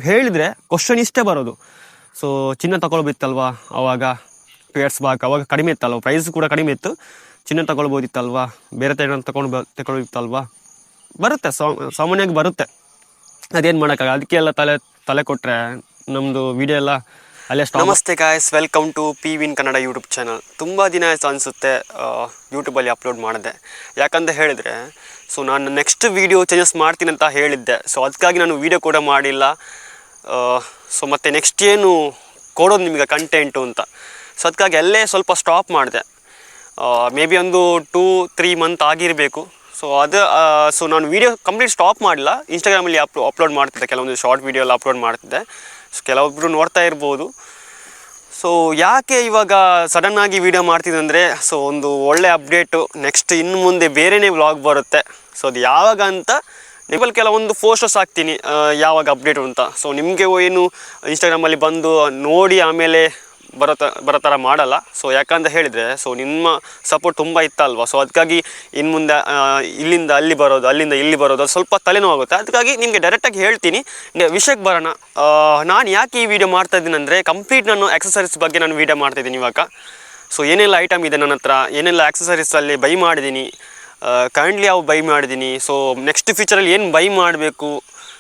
ಹೇಳಿದರೆ ಕ್ವಶನ್ ಇಷ್ಟೇ ಬರೋದು. ಸೊ ಚಿನ್ನ ತಗೊಳ್ಬೇಕಿತ್ತಲ್ವಾ ಅವಾಗ 2 ಇಯರ್ಸ್ ಬ್ಯಾಕ್, ಅವಾಗ ಕಡಿಮೆ ಇತ್ತಲ್ವ, ಪ್ರೈಸ್ ಕೂಡ ಕಡಿಮೆ ಇತ್ತು. ಚಿನ್ನ ತಗೊಳ್ಬೋದಿತ್ತಲ್ವಾ, ಬೇರೆ ತಗೊಳ್ಬೋದಿತ್ತಲ್ವಾ, ಬರುತ್ತೆ ಸಾಮಾನ್ಯವಾಗಿ ಬರುತ್ತೆ. ಅದೇನು ಮಾಡೋಕ್ಕಾಗ, ಅದಕ್ಕೆಲ್ಲ ತಲೆ ಕೊಟ್ಟರೆ ನಮ್ಮದು ವಿಡಿಯೋ ಎಲ್ಲ ಅಲ್ಲೇ ಸ್ಟಾಪ್. ನಮಸ್ತೆ guys, welcome to P win Kannada YouTube channel. ತುಂಬ ದಿನ ಆಯಿತು ಅನಿಸುತ್ತೆ ಯೂಟ್ಯೂಬಲ್ಲಿ ಅಪ್ಲೋಡ್ ಮಾಡಿದೆ. ಯಾಕಂತ ಹೇಳಿದರೆ, ಸೊ ನಾನು ನೆಕ್ಸ್ಟ್ ವೀಡಿಯೋ ಚೇಂಜಸ್ ಮಾಡ್ತೀನಿ ಅಂತ ಹೇಳಿದ್ದೆ. ಸೊ ಅದಕ್ಕಾಗಿ ನಾನು ವೀಡಿಯೋ ಕೂಡ ಮಾಡಿಲ್ಲ. ಸೊ ಮತ್ತು ನೆಕ್ಸ್ಟ್ ಏನು ಕೊಡೋದು ನಿಮಗೆ ಕಂಟೆಂಟು ಅಂತ. ಸೊ ಅದಕ್ಕಾಗಿ ಅಲ್ಲೇ ಸ್ವಲ್ಪ ಸ್ಟಾಪ್ ಮಾಡಿದೆ. ಮೇ ಬಿ ಒಂದು 2-3 ಮಂತ್ ಆಗಿರಬೇಕು. ಸೊ ನಾನು ವೀಡಿಯೋ ಕಂಪ್ಲೀಟ್ ಸ್ಟಾಪ್ ಮಾಡಿಲ್ಲ. ಇನ್ಸ್ಟಾಗ್ರಾಮಲ್ಲಿ ಅಪ್ಲೋಡ್ ಮಾಡ್ತಿದ್ದೆ, ಕೆಲವೊಂದು ಶಾರ್ಟ್ ವೀಡಿಯೋ ಎಲ್ಲ ಅಪ್ಲೋಡ್ ಮಾಡ್ತಿದ್ದೆ. ಸೊ ಕೆಲವೊಬ್ಬರು ನೋಡ್ತಾ ಇರ್ಬೋದು. ಸೊ ಯಾಕೆ ಇವಾಗ ಸಡನ್ನಾಗಿ ವೀಡಿಯೋ ಮಾಡ್ತಿದ್ದೆ ಅಂದರೆ, ಸೊ ಒಂದು ಒಳ್ಳೆ ಅಪ್ಡೇಟು, ನೆಕ್ಸ್ಟ್ ಇನ್ನು ಮುಂದೆ ಬೇರೆಯೇ ವ್ಲಾಗ್ ಬರುತ್ತೆ. ಸೊ ಅದು ಯಾವಾಗ ಅಂತ ನಿಮ್ಮಲ್ಲಿ ಕೆಲವೊಂದು ಪೋಸ್ಟರ್ಸ್ ಹಾಕ್ತೀನಿ, ಯಾವಾಗ ಅಪ್ಡೇಟು ಅಂತ. ಸೊ ನಿಮಗೆ ಏನು ಇನ್ಸ್ಟಾಗ್ರಾಮಲ್ಲಿ ಬಂದು ನೋಡಿ ಆಮೇಲೆ ಬರೋ ಥರ ಮಾಡಲ್ಲ. ಸೊ ಯಾಕಂತ ಹೇಳಿದರೆ, ಸೊ ನಿಮ್ಮ ಸಪೋರ್ಟ್ ತುಂಬ ಇತ್ತಲ್ವ. ಸೊ ಅದಕ್ಕಾಗಿ ಇನ್ನು ಮುಂದೆ ಇಲ್ಲಿಂದ ಅಲ್ಲಿ ಬರೋದು, ಅಲ್ಲಿಂದ ಇಲ್ಲಿ ಬರೋದು, ಅದು ಸ್ವಲ್ಪ ತಲೆನೋವಾಗುತ್ತೆ. ಅದಕ್ಕಾಗಿ ನಿಮಗೆ ಡೈರೆಕ್ಟಾಗಿ ಹೇಳ್ತೀನಿ. ವಿಷಯಕ್ಕೆ ಬರೋಣ. ನಾನು ಯಾಕೆ ಈ ವಿಡಿಯೋ ಮಾಡ್ತಾಯಿದ್ದೀನಿ ಅಂದರೆ, ಕಂಪ್ಲೀಟ್ ನಾನು ಆಕ್ಸಸರೀಸ್ ಬಗ್ಗೆ ನಾನು ವೀಡಿಯೋ ಮಾಡ್ತಾಯಿದ್ದೀನಿ ಇವಾಗ. ಸೊ ಏನೆಲ್ಲ ಐಟಮ್ ಇದೆ ನನ್ನ ಹತ್ರ, ಏನೆಲ್ಲ ಆಕ್ಸಸರೀಸಲ್ಲಿ ಬೈ ಮಾಡಿದ್ದೀನಿ, ಕರೆಂಟ್ಲಿ ಯಾವ ಬೈ ಮಾಡಿದ್ದೀನಿ, ಸೊ ನೆಕ್ಸ್ಟ್ ಫ್ಯೂಚರಲ್ಲಿ ಏನು ಬೈ ಮಾಡಬೇಕು.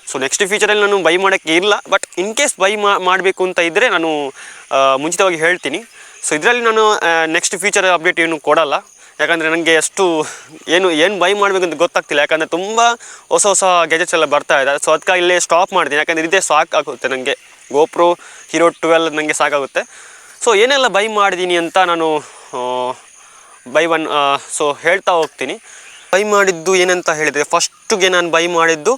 ಸೊ ನೆಕ್ಸ್ಟ್ ಫ್ಯೂಚರಲ್ಲಿ ನಾನು ಬೈ ಮಾಡೋಕ್ಕೆ ಇಲ್ಲ, ಬಟ್ ಇನ್ ಕೇಸ್ ಬೈ ಮಾಡಬೇಕು ಅಂತ ಇದ್ದರೆ ನಾನು ಮುಂಚಿತವಾಗಿ ಹೇಳ್ತೀನಿ. ಸೊ ಇದರಲ್ಲಿ ನಾನು ನೆಕ್ಸ್ಟ್ ಫ್ಯೂಚರ್ ಅಪ್ಡೇಟ್ ಏನು ಕೊಡಲ್ಲ. ಯಾಕಂದರೆ ನನಗೆ ಅಷ್ಟು ಏನು ಬೈ ಮಾಡಬೇಕಂತ ಗೊತ್ತಾಗ್ತಿಲ್ಲ. ಯಾಕಂದರೆ ತುಂಬ ಹೊಸ ಗ್ಯಾಜೆಟ್ಸ್ ಎಲ್ಲ ಬರ್ತಾ ಇದೆ. ಸೊ ಅದಕ್ಕಾಗಿ ಇಲ್ಲೇ ಸ್ಟಾಪ್ ಮಾಡ್ತೀನಿ. ಯಾಕಂದರೆ ಇದೇ ಸಾಕಾಗುತ್ತೆ ನನಗೆ. GoPro Hero 12 ನನಗೆ ಸಾಕಾಗುತ್ತೆ. ಸೊ ಏನೆಲ್ಲ ಬೈ ಮಾಡಿದ್ದೀನಿ ಅಂತ ನಾನು ಸೊ ಹೇಳ್ತಾ ಹೋಗ್ತೀನಿ. ಬೈ ಮಾಡಿದ್ದು ಏನಂತ ಹೇಳಿದರೆ, ಫಸ್ಟಿಗೆ ನಾನು ಬೈ ಮಾಡಿದ್ದು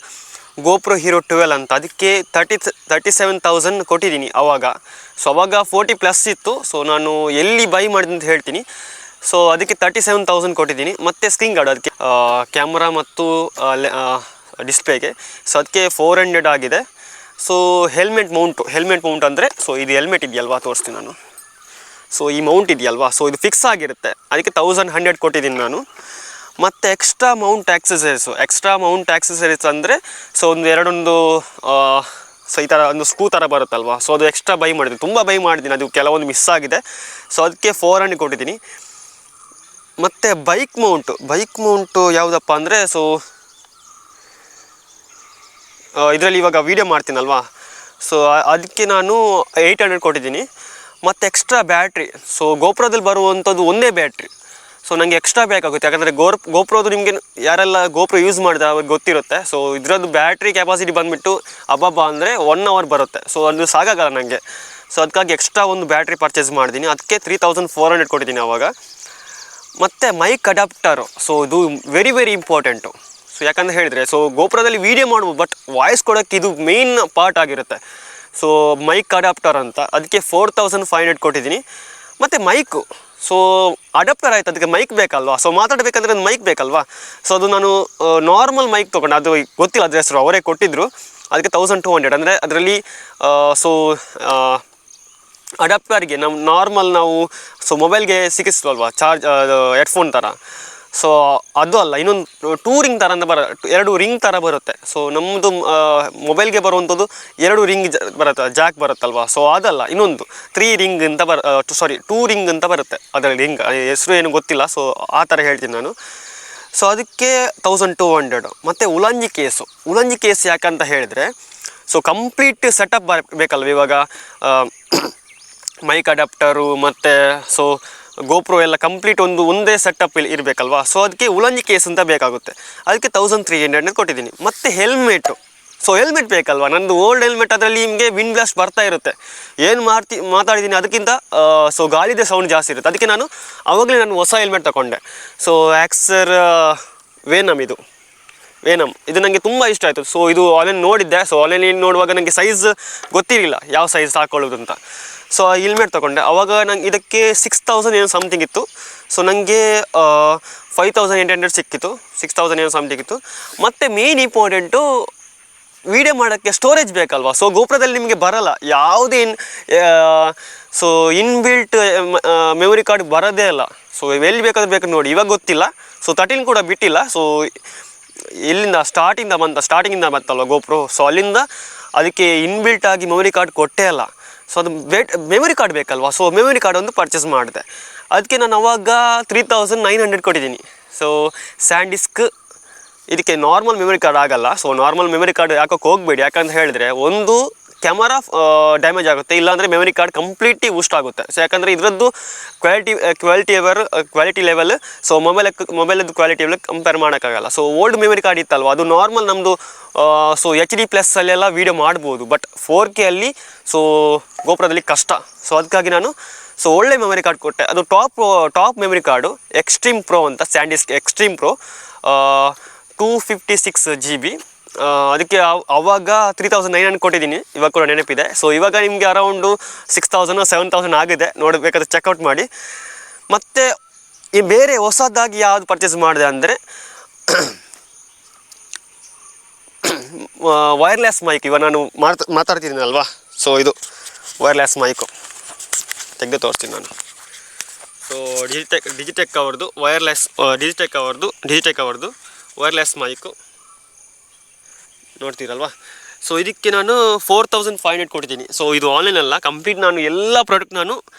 GoPro Hero 12 ಅಂತ. ಅದಕ್ಕೆ 37,000 ಕೊಟ್ಟಿದ್ದೀನಿ ಅವಾಗ. ಸೊ ಅವಾಗ 40+ ಇತ್ತು. ಸೊ ನಾನು ಎಲ್ಲಿ ಬೈ ಮಾಡಿದೆ ಅಂತ ಹೇಳ್ತೀನಿ. ಸೊ ಅದಕ್ಕೆ 37,000 ಕೊಟ್ಟಿದ್ದೀನಿ. ಮತ್ತು ಸ್ಕ್ರೀನ್ ಗಾರ್ಡ್, ಅದಕ್ಕೆ ಕ್ಯಾಮ್ರಾ ಮತ್ತು ಡಿಸ್ಪ್ಲೇಗೆ. ಸೊ ಅದಕ್ಕೆ 400 ಆಗಿದೆ. ಸೊ ಹೆಲ್ಮೆಟ್ ಮೌಂಟ್ ಅಂದರೆ, ಸೊ ಇದು ಹೆಲ್ಮೆಟ್ ಇದೆಯಲ್ವಾ, ತೋರಿಸ್ತೀನಿ ನಾನು. ಸೊ ಈ ಮೌಂಟ್ ಇದೆಯಲ್ವಾ, ಸೊ ಇದು ಫಿಕ್ಸ್ ಆಗಿರುತ್ತೆ. ಅದಕ್ಕೆ 1100 ಕೊಟ್ಟಿದ್ದೀನಿ ನಾನು. ಮತ್ತು ಎಕ್ಸ್ಟ್ರಾ ಮೌಂಟ್ ಆಕ್ಸಸರೀಸ್ ಅಂದರೆ, ಸೊ ಸೊ ಈ ಥರ ಒಂದು ಸ್ಕ್ರೂ ಥರ ಬರುತ್ತಲ್ವ, ಸೊ ಅದು ಎಕ್ಸ್ಟ್ರಾ ಬೈ ಮಾಡಿದ್ದೀನಿ. ತುಂಬ ಬೈ ಮಾಡಿದ್ದೀನಿ, ಅದು ಕೆಲವೊಂದು ಮಿಸ್ ಆಗಿದೆ. ಸೊ ಅದಕ್ಕೆ 400 ಕೊಟ್ಟಿದ್ದೀನಿ. ಮತ್ತು ಬೈಕ್ ಮೌಂಟು ಯಾವುದಪ್ಪ ಅಂದರೆ, ಸೊ ಇದರಲ್ಲಿ ಇವಾಗ ವೀಡಿಯೋ ಮಾಡ್ತೀನಲ್ವಾ, ಸೊ ಅದಕ್ಕೆ ನಾನು 800 ಕೊಟ್ಟಿದ್ದೀನಿ. ಮತ್ತು ಎಕ್ಸ್ಟ್ರಾ ಬ್ಯಾಟ್ರಿ, ಸೊ GoProದಲ್ಲಿ ಬರುವಂಥದ್ದು ಒಂದೇ ಬ್ಯಾಟ್ರಿ. ಸೊ ನನಗೆ ಎಕ್ಸ್ಟ್ರಾ ಬೇಕಾಗುತ್ತೆ. ಯಾಕಂದರೆ GoProದು ನಿಮಗೆ ಯಾರೆಲ್ಲ GoPro ಯೂಸ್ ಮಾಡಿದ್ರೆ ಅವ್ರಿಗೆ ಗೊತ್ತಿರುತ್ತೆ. ಸೊ ಇದರದ್ದು ಬ್ಯಾಟ್ರಿ ಕೆಪಾಸಿಟಿ ಬಂದುಬಿಟ್ಟು ಅಂದರೆ 1 hour ಬರುತ್ತೆ. ಸೊ ಅದು ಸಾಕಾಗಲ್ಲ ನನಗೆ. ಸೊ ಅದಕ್ಕಾಗಿ ಎಕ್ಸ್ಟ್ರಾ ಒಂದು ಬ್ಯಾಟ್ರಿ ಪರ್ಚೇಸ್ ಮಾಡಿದ್ದೀನಿ. ಅದಕ್ಕೆ 3400 ಕೊಟ್ಟಿದ್ದೀನಿ ಆವಾಗ. ಮತ್ತು ಮೈಕ್ ಅಡಾಪ್ಟರು, ಸೊ ಇದು ವೆರಿ ಇಂಪಾರ್ಟೆಂಟು. ಸೊ ಯಾಕಂತ ಹೇಳಿದರೆ, ಸೊ GoProದಲ್ಲಿ ವೀಡಿಯೋ ಮಾಡ್ಬೋದು, ಬಟ್ ವಾಯ್ಸ್ ಕೊಡೋಕ್ಕೆ ಇದು ಮೇನ್ ಪಾರ್ಟ್ ಆಗಿರುತ್ತೆ. ಸೊ ಮೈಕ್ ಅಡಾಪ್ಟರ್ ಅಂತ, ಅದಕ್ಕೆ 4500 ಕೊಟ್ಟಿದ್ದೀನಿ. ಮತ್ತು ಮೈಕು, ಸೊ ಅಡಾಪ್ಟರ್ ಆಯಿತು, ಅದಕ್ಕೆ ಮೈಕ್ ಬೇಕಲ್ವಾ. ಸೊ ಮಾತಾಡಬೇಕಂದ್ರೆ ಒಂದು ಮೈಕ್ ಬೇಕಲ್ವಾ. ಸೊ ಅದು ನಾನು ನಾರ್ಮಲ್ ಮೈಕ್ ತೊಗೊಂಡೆ, ಅದು ಗೊತ್ತಿಲ್ಲ ಅದ್ರ ಹೆಸರು, ಅವರೇ ಕೊಟ್ಟಿದ್ದರು. ಅದಕ್ಕೆ 1200. ಅಂದರೆ ಅದರಲ್ಲಿ ಸೊ ಅಡಾಪ್ಟರ್ಗೆ ನಾವು ಸೊ ಮೊಬೈಲ್ಗೆ ಸಿಕ್ಕಿಸ್ತೀವಲ್ವ ಚಾರ್ಜ್, ಹೆಡ್ಫೋನ್ ಥರ. ಸೊ ಅದು ಅಲ್ಲ, ಇನ್ನೊಂದು 2 ರಿಂಗ್ ಥರ ಅಂತ 2 ರಿಂಗ್ ಥರ ಬರುತ್ತೆ. ಸೊ ನಮ್ಮದು ಮೊಬೈಲ್ಗೆ ಬರುವಂಥದ್ದು 2 ರಿಂಗ್ ಬರುತ್ತೆ, ಜಾಕ್ ಬರುತ್ತಲ್ವ. ಸೊ ಅದಲ್ಲ, ಇನ್ನೊಂದು 3 ರಿಂಗ್ ಅಂತ 2 ರಿಂಗ್ ಅಂತ ಬರುತ್ತೆ. ಅದರಲ್ಲಿ ರಿಂಗ್ ಹೆಸರು ಏನು ಗೊತ್ತಿಲ್ಲ. ಸೊ ಆ ಥರ ಹೇಳ್ತೀನಿ ನಾನು. ಸೊ ಅದಕ್ಕೆ 1200. ಮತ್ತು ಉಲಂಜಿ ಕೇಸ್ ಯಾಕಂತ ಹೇಳಿದರೆ, ಸೊ ಕಂಪ್ಲೀಟ್ ಸೆಟಪ್ ಬೇಕಲ್ವ ಇವಾಗ. ಮೈಕ್ ಅಡಾಪ್ಟರು ಮತ್ತು ಸೊ GoPro ಎಲ್ಲ ಕಂಪ್ಲೀಟ್ ಒಂದೇ ಸೆಟಪ್ ಇರಬೇಕಲ್ವಾ. ಸೊ ಅದಕ್ಕೆ ಉಲಂಜಿ ಕೇಸ್ ಅಂತ ಬೇಕಾಗುತ್ತೆ. ಅದಕ್ಕೆ 1300 ಕೊಟ್ಟಿದ್ದೀನಿ. ಮತ್ತು ಸೊ ಹೆಲ್ಮೆಟ್ ಬೇಕಲ್ವಾ. ನಂದು ಓಲ್ಡ್ ಹೆಲ್ಮೆಟ್, ಅದರಲ್ಲಿ ನಿಮಗೆ ವಿಂಡ್ ಬ್ಲಾಸ್ಟ್ ಬರ್ತಾ ಇರುತ್ತೆ. ಏನು ಮಾತಾಡಿದ್ದೀನಿ ಅದಕ್ಕಿಂತ ಸೊ ಗಾಳಿದೆ ಸೌಂಡ್ ಜಾಸ್ತಿ ಇರುತ್ತೆ. ಅದಕ್ಕೆ ನಾನು ಹೊಸ ಹೆಲ್ಮೆಟ್ ತಗೊಂಡೆ. ಸೊ ಆಕ್ಸರ್ ವೇನಮ್ ಇದು ನನಗೆ ತುಂಬ ಇಷ್ಟ ಆಯಿತು. ಸೊ ಇದು ಆನ್ಲೈನ್ ನೋಡಿದ್ದೆ. ಸೊ ಆನ್ಲೈನಲ್ಲಿ ನೋಡುವಾಗ ನನಗೆ ಸೈಜ್ ಗೊತ್ತಿರಲಿಲ್ಲ, ಯಾವ ಸೈಜ್ ಹಾಕೊಳ್ಳೋದು ಅಂತ. ಸೊ ಹೆಲ್ಮೆಟ್ ತೊಗೊಂಡೆ. ಆವಾಗ ನಂಗೆ ಇದಕ್ಕೆ 6000 ಏನೋ ಸಮಥಿಂಗ್ ಇತ್ತು. ಸೊ ನನಗೆ 5800 ಸಿಕ್ಕಿತ್ತು, 6000 ಏನೋ ಸಮಥಿಂಗ್ ಇತ್ತು. ಮತ್ತು ಮೇನ್ ಇಂಪಾರ್ಟೆಂಟು, ವೀಡಿಯೋ ಮಾಡೋಕ್ಕೆ ಸ್ಟೋರೇಜ್ ಬೇಕಲ್ವಾ. ಸೊ GoProದಲ್ಲಿ ನಿಮಗೆ ಬರಲ್ಲ ಯಾವುದೇ ಸೊ ಇನ್ಬಿಲ್ಟ್ ಮೆಮೊರಿ ಕಾರ್ಡ್ ಬರೋದೇ ಇಲ್ಲ. ಸೊ ಎಲ್ಲಿ ಬೇಕಾದ್ರೆ ನೋಡಿ, ಇವಾಗ ಗೊತ್ತಿಲ್ಲ. ಸೊ 13 ಕೂಡ ಬಿಟ್ಟಿಲ್ಲ. ಸೊ ಎಲ್ಲಿಂದ ಸ್ಟಾರ್ಟಿಂಗಿಂದ ಬಂತಲ್ವ GoPro. ಸೊ ಅಲ್ಲಿಂದ ಅದಕ್ಕೆ ಇನ್ಬಿಲ್ಟ್ ಆಗಿ ಮೆಮೊರಿ ಕಾರ್ಡ್ ಕೊಟ್ಟೇ ಅಲ್ಲ. ಸೊ ಅದು ಮೆಮೊರಿ ಕಾರ್ಡ್ ಬೇಕಲ್ವಾ, ಸೊ ಮೆಮೊರಿ ಕಾರ್ಡ್ ಒಂದು ಪರ್ಚೇಸ್ ಮಾಡಿದೆ. ಅದಕ್ಕೆ ನಾನು ಅವಾಗ 3900 ಕೊಟ್ಟಿದ್ದೀನಿ. ಸೊ ಸ್ಯಾಂಡಿಸ್ಕ್ ಇದಕ್ಕೆ ನಾರ್ಮಲ್ ಮೆಮೊರಿ ಕಾರ್ಡ್ ಆಗಲ್ಲ. ಸೊ ನಾರ್ಮಲ್ ಮೆಮೊರಿ ಕಾರ್ಡ್ ಯಾಕೋಕ್ಕೆ ಹೋಗಬೇಡಿ, ಯಾಕಂತ ಹೇಳಿದ್ರೆ ಒಂದು ಕ್ಯಾಮರಾ ಡ್ಯಾಮೇಜ್ ಆಗುತ್ತೆ, ಇಲ್ಲಾಂದರೆ ಮೆಮೊರಿ ಕಾರ್ಡ್ ಕಂಪ್ಲೀಟ್ಲಿ ಊಸ್ಟ್ ಆಗುತ್ತೆ. ಸೊ ಯಾಕಂದರೆ ಇದರದ್ದು ಕ್ವಾಲಿಟಿ ಲೆವೆಲ್ ಸೊ ಮೊಬೈಲದ್ದು ಕ್ವಾಲಿಟಿ ಲೆವೆಲ್ ಕಂಪೇರ್ ಮಾಡೋಕ್ಕಾಗಲ್ಲ. ಸೊ ಓಲ್ಡ್ ಮೆಮೊರಿ ಕಾರ್ಡ್ ಇತ್ತಲ್ವ, ಅದು ನಾರ್ಮಲ್ ನಮ್ಮದು ಸೊ HD+ಅಲ್ಲೆಲ್ಲ ವೀಡಿಯೋ ಮಾಡ್ಬೋದು, ಬಟ್ 4K ಅಲ್ಲಿ ಸೊ ಗೋಪುರದಲ್ಲಿ ಕಷ್ಟ. ಸೊ ಅದಕ್ಕಾಗಿ ನಾನು ಸೊ ಒಳ್ಳೆ ಮೆಮೊರಿ ಕಾರ್ಡ್ ಕೊಟ್ಟೆ. ಅದು top memory card extreme pro ಅಂತ, ಸ್ಯಾಂಡಿಸ್ಕ್ ಎಕ್ಸ್ಟ್ರೀಮ್ ಪ್ರೋ 256 GB. ಅದಕ್ಕೆ ಅವಾಗ 3900 ಕೊಟ್ಟಿದ್ದೀನಿ, ಇವಾಗ ಕೂಡ ನೆನಪಿದೆ. ಸೊ ಇವಾಗ ನಿಮಗೆ ಅರೌಂಡು 6000 7000 ಆಗಿದೆ, ನೋಡಬೇಕಾದ್ರೆ ಚೆಕ್ಔಟ್ ಮಾಡಿ. ಮತ್ತು ಈ ಬೇರೆ ಹೊಸದಾಗಿ ಯಾವುದು ಪರ್ಚೇಸ್ ಮಾಡಿದೆ ಅಂದರೆ ವೈರ್ಲೆಸ್ ಮೈಕ್. ಇವಾಗ ನಾನು ಮಾತಾಡ್ತಿದ್ದೀನಲ್ವಾ, ಸೊ ಇದು ವೈರ್ಲೆಸ್ ಮೈಕು ತೆಗೆದು ತೋರಿಸ್ತೀನಿ ನಾನು. ಸೊ ಡಿಜಿಟೆಕ್ ಅವ್ರದ್ದು ಡಿಜಿಟೆಕ್ ಅವ್ರದ್ದು ವೈರ್ಲೆಸ್ ಮೈಕು ನೋಡ್ತೀರಲ್ವಾ. ಸೊ ಇದಕ್ಕೆ ನಾನು 4500 ಕೊಟ್ಟಿದ್ದೀನಿ. ಸೊ ಇದು ಆನ್ಲೈನ್ ಅಲ್ಲ, ಕಂಪ್ಲೀಟ್ ನಾನು ಎಲ್ಲ ಪ್ರಾಡಕ್ಟ್ ನಾನು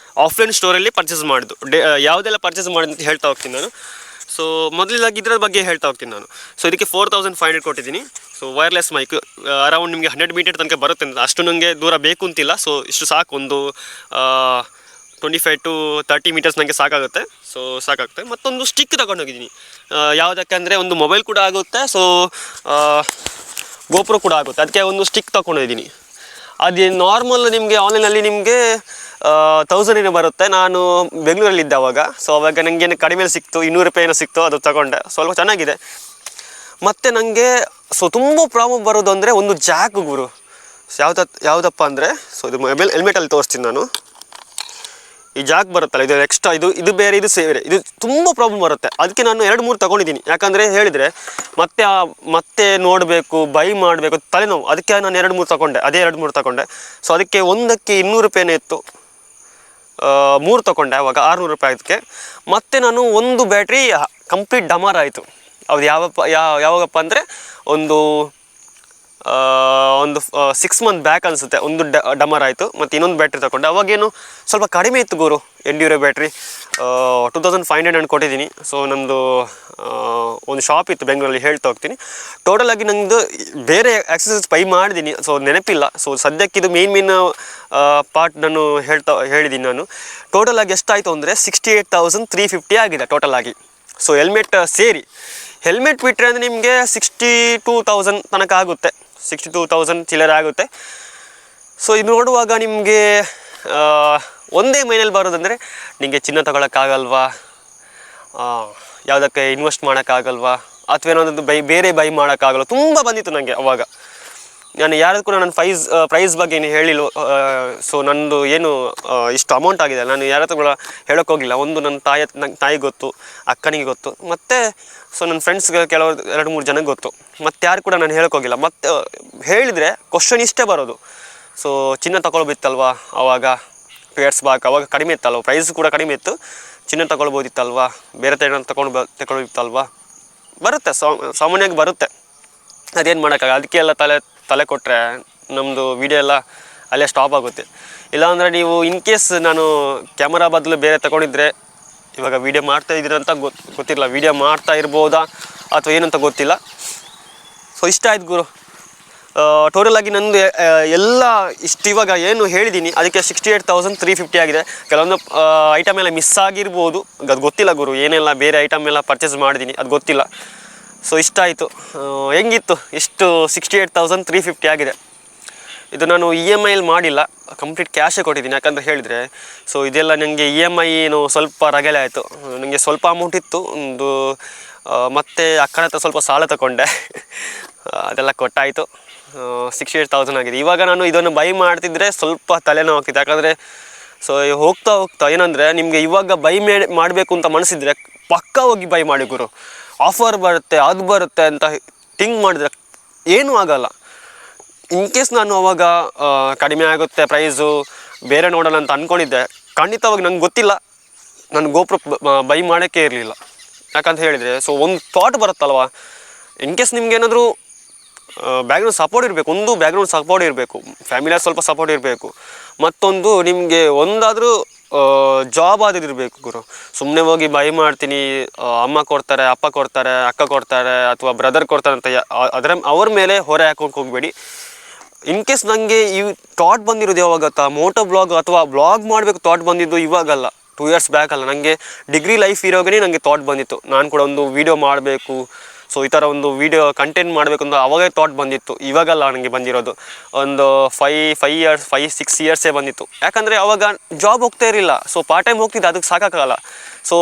ಆಫ್ಲೈನ್ ಸ್ಟೋರಲ್ಲಿ ಪರ್ಚೇಸ್ ಮಾಡಿದ್ದು. ಯಾವುದೆಲ್ಲ ಪರ್ಚೇಸ್ ಮಾಡಿದೆ ಅಂತ ಹೇಳ್ತಾ ಹೋಗ್ತೀನಿ ನಾನು. ಸೊ ಮೊದಲಾಗಿ ಇದರ ಬಗ್ಗೆ ಹೇಳ್ತಾ ಹೋಗ್ತೀನಿ ನಾನು. ಸೊ ಇದಕ್ಕೆ 4500 ಕೊಟ್ಟಿದ್ದೀನಿ. ಸೊ ವೈರ್ಲೆಸ್ ಮೈಕ್ ಅರೌಂಡ್ ನಿಮಗೆ 100 ಮೀಟರ್ ತನಕ ಬರುತ್ತೆ ಅಂತ, ಅಷ್ಟು ನನಗೆ ದೂರ ಬೇಕು ಅಂತಿಲ್ಲ. ಸೊ ಇಷ್ಟು ಸಾಕು, ಒಂದು 25 to 30 ಮೀಟರ್ಸ್ ನನಗೆ ಸಾಕಾಗುತ್ತೆ. ಸೊ ಸಾಕಾಗುತ್ತೆ. ಮತ್ತೊಂದು ಸ್ಟಿಕ್ ತಗೊಂಡೋಗಿದ್ದೀನಿ. ಯಾವುದಕ್ಕೆ ಅಂದರೆ ಒಂದು ಮೊಬೈಲ್ ಕೂಡ ಆಗುತ್ತೆ, ಸೊ ಗೋಪುರ ಕೂಡ ಆಗುತ್ತೆ. ಅದಕ್ಕೆ ಒಂದು ಸ್ಟಿಕ್ ತೊಗೊಂಡಿದ್ದೀನಿ. ಅದು ನಾರ್ಮಲ್ ನಿಮಗೆ ಆನ್ಲೈನಲ್ಲಿ ನಿಮಗೆ 1000 ಬರುತ್ತೆ. ನಾನು ಬೆಂಗಳೂರಲ್ಲಿದ್ದೆ ಅವಾಗ. ಸೊ ಅವಾಗ ನನಗೇನು ಕಡಿಮೆ ಸಿಕ್ತು, 200 ರೂಪಾಯಿ ಸಿಕ್ತು, ಅದು ತಗೊಂಡೆ. ಸ್ವಲ್ಪ ಚೆನ್ನಾಗಿದೆ. ಮತ್ತು ನನಗೆ ಸೊ ತುಂಬ ಪ್ರಾಬ್ಲಮ್ ಬರೋದು ಅಂದರೆ ಒಂದು ಜಾಕ್ ಗುರು. ಯಾವುದಪ್ಪ ಅಂದರೆ ಸೊ ಇದು ಹೆಲ್ಮೆಟಲ್ಲಿ ತೋರಿಸ್ತೀನಿ ನಾನು. ಈ ಜಾಕ್ ಬರುತ್ತಲ್ಲ, ಇದು ಎಕ್ಸ್ಟ್ರಾ, ಇದು ಬೇರೆ, ಇದು ಸೇರೆ, ಇದು ತುಂಬ ಪ್ರಾಬ್ಲಮ್ ಬರುತ್ತೆ. ಅದಕ್ಕೆ ನಾನು 2-3 ತೊಗೊಂಡಿದ್ದೀನಿ. ಯಾಕಂದರೆ ಹೇಳಿದರೆ ಮತ್ತೆ ನೋಡಬೇಕು, ಬೈ ಮಾಡಬೇಕು, ತಲೆನೋವು. ಅದಕ್ಕೆ ನಾನು 2-3 ತೊಗೊಂಡೆ, ಅದೇ 2-3 ತೊಗೊಂಡೆ. ಸೊ ಅದಕ್ಕೆ ಒಂದಕ್ಕೆ 200 ರೂಪಾಯಿನೇ ಇತ್ತು, 3 ತೊಗೊಂಡೆ ಅವಾಗ 600 ರೂಪಾಯಿ. ಅದಕ್ಕೆ ಮತ್ತು ನಾನು ಒಂದು ಬ್ಯಾಟ್ರಿ ಕಂಪ್ಲೀಟ್ ಡಮಾರ್ ಆಯಿತು. ಅದು ಯಾವಾಗಪ್ಪ ಅಂದರೆ ಒಂದು 6 ಮಂತ್ ಬ್ಯಾಕ್ ಅನಿಸುತ್ತೆ, ಒಂದು ಡಮರ್ ಆಯಿತು. ಮತ್ತು ಇನ್ನೊಂದು ಬ್ಯಾಟ್ರಿ ತಗೊಂಡೆ. ಅವಾಗೇನು ಸ್ವಲ್ಪ ಕಡಿಮೆ ಇತ್ತು ಗುರು, ಎಂಡ್ಯೂರೋ ಬ್ಯಾಟ್ರಿ 2500 ನಾನು ಕೊಟ್ಟಿದ್ದೀನಿ. ಸೊ ನಮ್ಮದು ಒಂದು ಶಾಪ್ ಇತ್ತು ಬೆಂಗಳೂರಲ್ಲಿ, ಹೇಳ್ತಾ ಹೋಗ್ತೀನಿ. ಟೋಟಲಾಗಿ ನಂದು ಬೇರೆ ಆಕ್ಸೆಸರೀಸ್ ಬೈ ಮಾಡಿದ್ದೀನಿ, ಸೊ ನೆನಪಿಲ್ಲ. ಸೊ ಸದ್ಯಕ್ಕೆ ಇದು ಮೇನ್ ಪಾರ್ಟ್ ನಾನು ಹೇಳಿದ್ದೀನಿ ನಾನು. ಟೋಟಲಾಗಿ ಎಷ್ಟಾಯಿತು ಅಂದರೆ 68,350 ಆಗಿದೆ ಟೋಟಲಾಗಿ. ಸೊ ಹೆಲ್ಮೆಟ್ ಸೇರಿ, ಹೆಲ್ಮೆಟ್ ಬಿಟ್ಟರೆ ಅಂದರೆ ನಿಮಗೆ 62,000 ತನಕ ಆಗುತ್ತೆ, 62,000 ಚಿಲ್ಲರೆ ಆಗುತ್ತೆ. ಸೊ ಇದು ನೋಡುವಾಗ ನಿಮಗೆ ಒಂದೇ ಮೈನಲ್ಲಿ ಬರೋದಂದರೆ ನಿಮಗೆ ಚಿನ್ನ ತಗೊಳಕ್ಕಾಗಲ್ವಾ, ಯಾವುದಕ್ಕೆ ಇನ್ವೆಸ್ಟ್ ಮಾಡೋಕ್ಕಾಗಲ್ವಾ, ಅಥವಾ ಏನೊಂದು ಬೇರೆ ಬೈ ಮಾಡೋಕ್ಕಾಗಲ್ಲ, ತುಂಬ ಬಂದಿತ್ತು ನನಗೆ ಅವಾಗ. ನಾನು ಯಾರದು ಕೂಡ ನನ್ನ ಪ್ರೈಸ್ ಬಗ್ಗೆ ಏನು ಹೇಳಿಲ್ಲ. ಸೊ ನನ್ನದು ಏನು ಇಷ್ಟು ಅಮೌಂಟ್ ಆಗಿದೆ ನಾನು ಯಾರ ಹತ್ರ ಕೂಡ ಹೇಳೋಕ್ಕೆ ಹೋಗಿಲ್ಲ. ಒಂದು ನನ್ನ ತಾಯಿಗೆ ಗೊತ್ತು, ಅಕ್ಕನಿಗೆ ಗೊತ್ತು, ಮತ್ತು ಸೊ ನನ್ನ ಫ್ರೆಂಡ್ಸ್ಗೆ ಕೆಲವರು 2-3 ಜನಕ್ಕೆ ಗೊತ್ತು. ಮತ್ತು ಯಾರು ಕೂಡ ನಾನು ಹೇಳೋಕ್ಕೆ ಹೋಗಿಲ್ಲ. ಮತ್ತು ಹೇಳಿದರೆ ಕ್ವಶನ್ ಇಷ್ಟೇ ಬರೋದು. ಸೊ ಚಿನ್ನ ತಗೊಳ್ಬೇಕಿತ್ತಲ್ವ ಆವಾಗ, ಪೇರ್ಸ್ ಬಾಕ್ ಅವಾಗ ಕಡಿಮೆ ಇತ್ತಲ್ವ, ಪ್ರೈಸ್ ಕೂಡ ಕಡಿಮೆ ಇತ್ತು. ಚಿನ್ನ ತಗೊಳ್ಬೋದಿತ್ತಲ್ವ, ಬೇರೆ ತಗೊಳ್ಬೇಕಿತ್ತಲ್ವ, ಬರುತ್ತೆ, ಸಾಮಾನ್ಯವಾಗಿ ಬರುತ್ತೆ. ಅದೇನು ಮಾಡೋಕ್ಕಾಗ. ಅದಕ್ಕೆಲ್ಲ ತಲೆ ಕೊಟ್ಟರೆ ನಮ್ಮದು ವಿಡಿಯೋ ಎಲ್ಲ ಅಲ್ಲೇ ಸ್ಟಾಪ್ ಆಗುತ್ತೆ. ಇಲ್ಲಾಂದರೆ ನೀವು ಇನ್ ಕೇಸ್ ನಾನು ಕ್ಯಾಮರಾ ಬದಲು ಬೇರೆ ತಗೊಂಡಿದ್ರೆ ಇವಾಗ ವೀಡಿಯೋ ಮಾಡ್ತಾ ಇದ್ದೀರಂತ ಗೊತ್ತಿಲ್ಲ, ವೀಡಿಯೋ ಮಾಡ್ತಾ ಇರ್ಬೋದಾ ಅಥವಾ ಏನಂತ ಗೊತ್ತಿಲ್ಲ. ಸೊ ಇಷ್ಟ ಆಯ್ತು ಗುರು. ಟೋಟಲಾಗಿ ನಂದು ಎಲ್ಲ ಇಷ್ಟು ಇವಾಗ ಏನು ಹೇಳಿದ್ದೀನಿ ಅದಕ್ಕೆ 68,350 ಆಗಿದೆ. ಕೆಲವೊಂದು ಐಟಮ್ ಎಲ್ಲ ಮಿಸ್ ಆಗಿರ್ಬೋದು, ಅದು ಗೊತ್ತಿಲ್ಲ ಗುರು. ಏನೆಲ್ಲ ಬೇರೆ ಐಟಮ್ ಎಲ್ಲ ಪರ್ಚೇಸ್ ಮಾಡಿದ್ದೀನಿ, ಅದು ಗೊತ್ತಿಲ್ಲ. ಸೊ ಇಷ್ಟ ಆಯಿತು. ಹೆಂಗಿತ್ತು, ಎಷ್ಟು 68,350 ಆಗಿದೆ. ಇದು ನಾನು EMI ಮಾಡಿಲ್ಲ, ಕಂಪ್ಲೀಟ್ ಕ್ಯಾಶೇ ಕೊಟ್ಟಿದ್ದೀನಿ. ಯಾಕಂತ ಹೇಳಿದರೆ ಸೊ ಇದೆಲ್ಲ ನನಗೆ EMI ಏನು ಸ್ವಲ್ಪ ರಗಳೆ ಆಯಿತು. ನನಗೆ ಸ್ವಲ್ಪ ಅಮೌಂಟ್ ಇತ್ತು ಒಂದು, ಮತ್ತು ಅಕ್ಕನ ಹತ್ರ ಸ್ವಲ್ಪ ಸಾಲ ತಗೊಂಡೆ, ಅದೆಲ್ಲ ಕೊಟ್ಟಾಯಿತು. 68,000 ಆಗಿದೆ. ಇವಾಗ ನಾನು ಇದನ್ನು ಬೈ ಮಾಡ್ತಿದ್ರೆ ಸ್ವಲ್ಪ ತಲೆನೋವು ಆಗ್ತಿತ್ತು. ಯಾಕಂದರೆ ಸೊ ಹೋಗ್ತಾ ಏನಂದರೆ ನಿಮಗೆ ಇವಾಗ ಬೈ ಮಾಡಬೇಕು ಅಂತ ಮನಸ್ಸಿದ್ರೆ ಪಕ್ಕ ಹೋಗಿ ಬೈ ಮಾಡಿ ಗುರು. ಆಫರ್ ಬರುತ್ತೆ, ಅದು ಬರುತ್ತೆ ಅಂತ ಥಿಂಕ್ ಮಾಡಿದ್ರೆ ಏನೂ ಆಗೋಲ್ಲ. ಇನ್ ಕೇಸ್ ನಾನು ಅವಾಗ ಕಡಿಮೆ ಆಗುತ್ತೆ ಪ್ರೈಸು, ಬೇರೆ ನೋಡೋಣ ಅಂತ ಅಂದ್ಕೊಂಡಿದ್ದೆ, ಖಂಡಿತವಾಗಿ ನಂಗೆ ಗೊತ್ತಿಲ್ಲ, ನಾನು ಗೋಪ್ರೋ ಬೈ ಮಾಡೋಕ್ಕೆ ಇರಲಿಲ್ಲ. ಯಾಕಂತ ಹೇಳಿದರೆ ಸೊ ಒಂದು ಥಾಟ್ ಬರುತ್ತಲ್ವ, ಇನ್ ಕೇಸ್ ನಿಮ್ಗೆ ಏನಾದರೂ ಬ್ಯಾಕ್ಗ್ರೌಂಡ್ ಸಪೋರ್ಟ್ ಇರಬೇಕು. ಒಂದು ಬ್ಯಾಕ್ಗ್ರೌಂಡ್ ಸಪೋರ್ಟ್ ಇರಬೇಕು, ಫ್ಯಾಮಿಲಿಯರ್ ಸ್ವಲ್ಪ ಸಪೋರ್ಟ್ ಇರಬೇಕು. ಮತ್ತೊಂದು ನಿಮಗೆ ಒಂದಾದರೂ ಜಾಬ್ ಆದಿರಬೇಕು ಗುರು. ಸುಮ್ಮನೆ ಹೋಗಿ ಬೈ ಮಾಡ್ತೀನಿ, ಅಮ್ಮ ಕೊಡ್ತಾರೆ, ಅಪ್ಪ ಕೊಡ್ತಾರೆ, ಅಕ್ಕ ಕೊಡ್ತಾರೆ ಅಥವಾ ಬ್ರದರ್ ಕೊಡ್ತಾರೆ ಅಂತ ಅವ್ರ ಮೇಲೆ ಹೊರೆ ಹಾಕೊಂಡು ಹೋಗಬೇಡಿ. ಇನ್ ಕೇಸ್ ನನಗೆ ಈ ಥಾಟ್ ಬಂದಿರೋದು ಯಾವಾಗ ಗೊತ್ತಾ, ಮೋಟೋ ಬ್ಲಾಗ್ ಅಥವಾ ಬ್ಲಾಗ್ ಮಾಡಬೇಕು ಥಾಟ್ ಬಂದಿದ್ದು ಇವಾಗಲ್ಲ, 2 years ಬ್ಯಾಕ್ ಅಲ್ಲ. ನನಗೆ ಡಿಗ್ರಿ ಲೈಫ್ ಇರೋಗೇ ನನಗೆ ಥಾಟ್ ಬಂದಿತ್ತು, ನಾನು ಕೂಡ ಒಂದು ವೀಡಿಯೋ ಮಾಡಬೇಕು, ಸೊ ಈ ಥರ ಒಂದು ವೀಡಿಯೋ ಕಂಟೆಂಟ್ ಮಾಡಬೇಕು ಅಂತ ಅವಾಗೇ ಥಾಟ್ ಬಂದಿತ್ತು. ಇವಾಗಲ್ಲ ನನಗೆ ಬಂದಿರೋದು, ಒಂದು 5-6 ಇಯರ್ಸೇ ಬಂದಿತ್ತು. ಯಾಕಂದರೆ ಅವಾಗ ಜಾಬ್ ಹೋಗ್ತಾ ಇರಲಿಲ್ಲ, ಸೊ ಪಾರ್ಟ್ ಟೈಮ್ ಹೋಗ್ತಿದ್ದೆ, ಅದಕ್ಕೆ ಸಾಕಾಗಲ್ಲ. ಸೊ